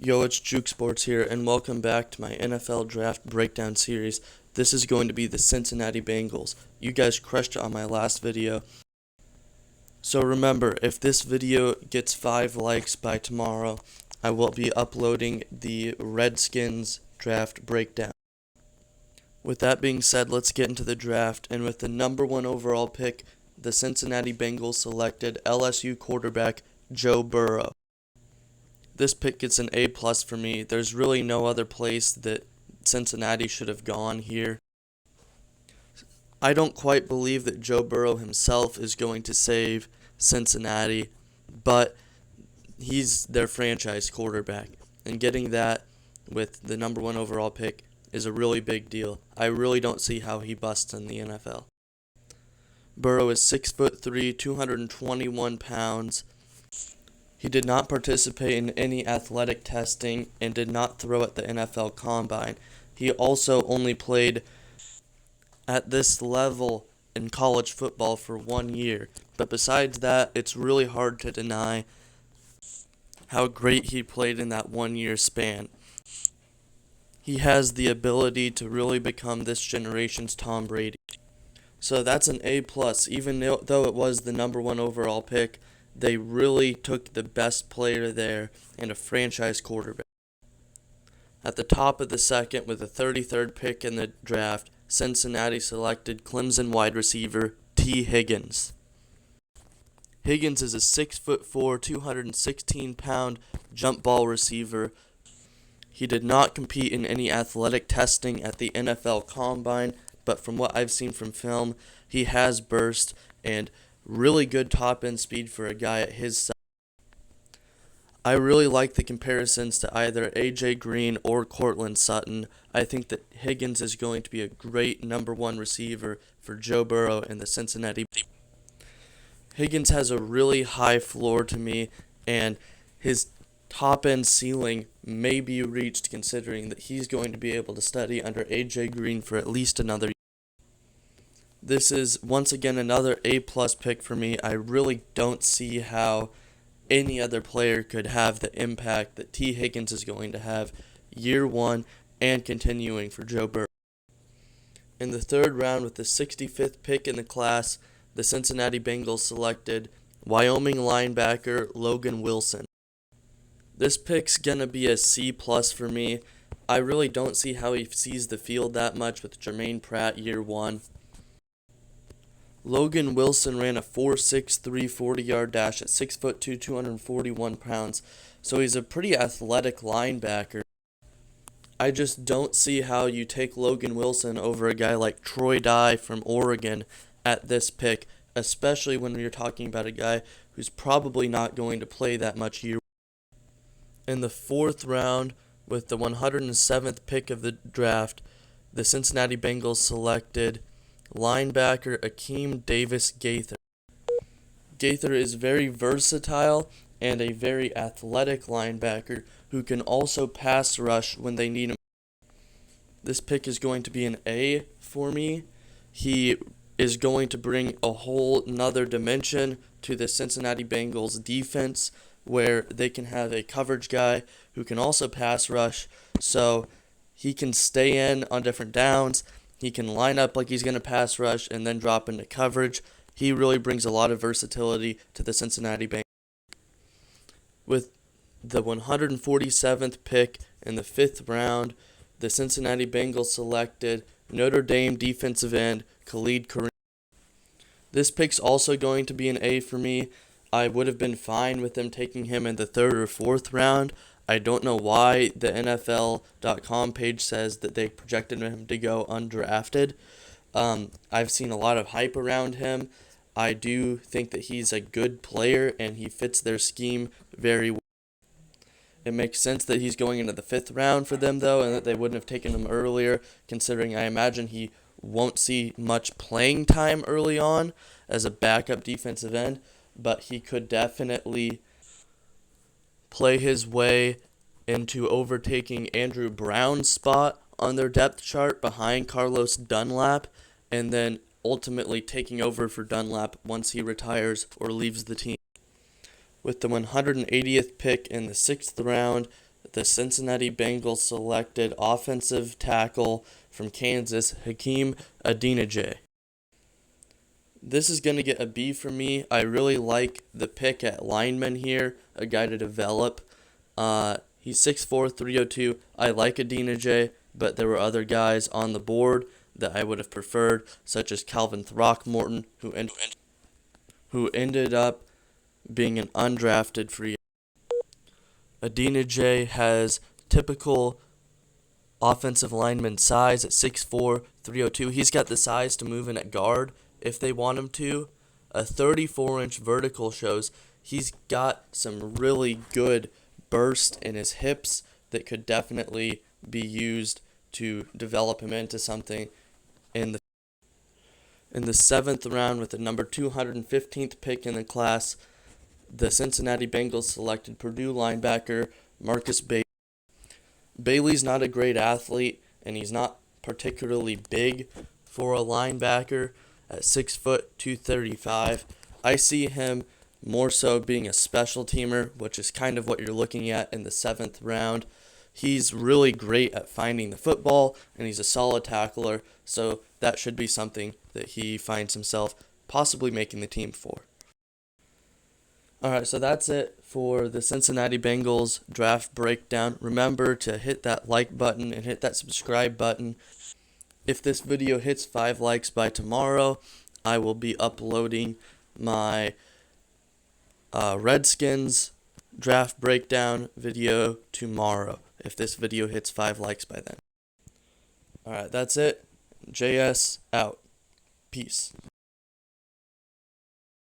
Yo, it's Juke Sports here, and welcome back to my NFL Draft Breakdown series. This is going to be the Cincinnati Bengals. You guys crushed it on my last video. So remember, if this video gets 5 likes by tomorrow, I will be uploading the Redskins Draft Breakdown. With that being said, let's get into the draft, and with the number 1 overall pick, the Cincinnati Bengals selected LSU quarterback Joe Burrow. This pick gets an A+ for me. There's really no other place that Cincinnati should have gone here. I don't quite believe that Joe Burrow himself is going to save Cincinnati, but he's their franchise quarterback. And getting that with the number 1 overall pick is a really big deal. I really don't see how he busts in the NFL. Burrow is 6'3", 221 pounds. He did not participate in any athletic testing and did not throw at the NFL Combine. He also only played at this level in college football for 1 year. But besides that, it's really hard to deny how great he played in that 1 year span. He has the ability to really become this generation's Tom Brady. So that's an A+, even though it was the number 1 overall pick. They really took the best player there and a franchise quarterback. At the top of the second, with the 33rd pick in the draft, Cincinnati selected Clemson wide receiver T. Higgins. Higgins is a 6'4", 216-pound jump ball receiver. He did not compete in any athletic testing at the NFL Combine, but from what I've seen from film, he has burst and really good top-end speed for a guy at his size. I really like the comparisons to either A.J. Green or Courtland Sutton. I think that Higgins is going to be a great number 1 receiver for Joe Burrow and the Cincinnati Bengals. Higgins has a really high floor to me, and his top-end ceiling may be reached considering that he's going to be able to study under A.J. Green for at least another year. This is, once again, another A+ pick for me. I really don't see how any other player could have the impact that T. Higgins is going to have year 1 and continuing for Joe Burrow. In the 3rd round, with the 65th pick in the class, the Cincinnati Bengals selected Wyoming linebacker Logan Wilson. This pick's going to be a C+ for me. I really don't see how he sees the field that much with Jermaine Pratt year 1. Logan Wilson ran a 4.63 40-yard dash at 6'2", 241 pounds, so he's a pretty athletic linebacker. I just don't see how you take Logan Wilson over a guy like Troy Dye from Oregon at this pick, especially when you're talking about a guy who's probably not going to play that much year. In the 4th round, with the 107th pick of the draft, the Cincinnati Bengals selected linebacker Akeem Davis Gaither. Gaither is very versatile and a very athletic linebacker who can also pass rush when they need him. This pick is going to be an A for me. He is going to bring a whole nother dimension to the Cincinnati Bengals defense, where they can have a coverage guy who can also pass rush, so he can stay in on different downs. He can line up like he's going to pass rush and then drop into coverage. He really brings a lot of versatility to the Cincinnati Bengals. With the 147th pick in the 5th round, the Cincinnati Bengals selected Notre Dame defensive end Khalid Kareem. This pick's also going to be an A for me. I would have been fine with them taking him in the 3rd or 4th round. I don't know why the NFL.com page says that they projected him to go undrafted. I've seen a lot of hype around him. I do think that he's a good player and he fits their scheme very well. It makes sense that he's going into the 5th round for them, though, and that they wouldn't have taken him earlier, considering I imagine he won't see much playing time early on as a backup defensive end, but he could definitely play his way into overtaking Andrew Brown's spot on their depth chart behind Carlos Dunlap, and then ultimately taking over for Dunlap once he retires or leaves the team. With the 180th pick in the 6th round, the Cincinnati Bengals selected offensive tackle from Kansas, Hakeem Adeniji. This is going to get a B for me. I really like the pick at lineman here, a guy to develop. He's 6'4", 302. I like Adeniji, but there were other guys on the board that I would have preferred, such as Calvin Throckmorton, who ended up being an undrafted free agent. Adeniji has typical offensive lineman size at 6'4", 302. He's got the size to move in at guard if they want him to. A 34-inch vertical shows he's got some really good burst in his hips that could definitely be used to develop him into something in the 7th round. With the number 215th pick in the class, the Cincinnati Bengals selected Purdue linebacker Marcus Bailey. Bailey's not a great athlete, and he's not particularly big for a linebacker at 6 foot 235. I see him more so being a special teamer, which is kind of what you're looking at in the 7th round. He's really great at finding the football, and he's a solid tackler, so that should be something that he finds himself possibly making the team for. Alright, so that's it for the Cincinnati Bengals draft breakdown. Remember to hit that like button and hit that subscribe button. If this video hits 5 likes by tomorrow, I will be uploading my Redskins draft breakdown video tomorrow, if this video hits 5 likes by then. Alright, that's it. JS out. Peace.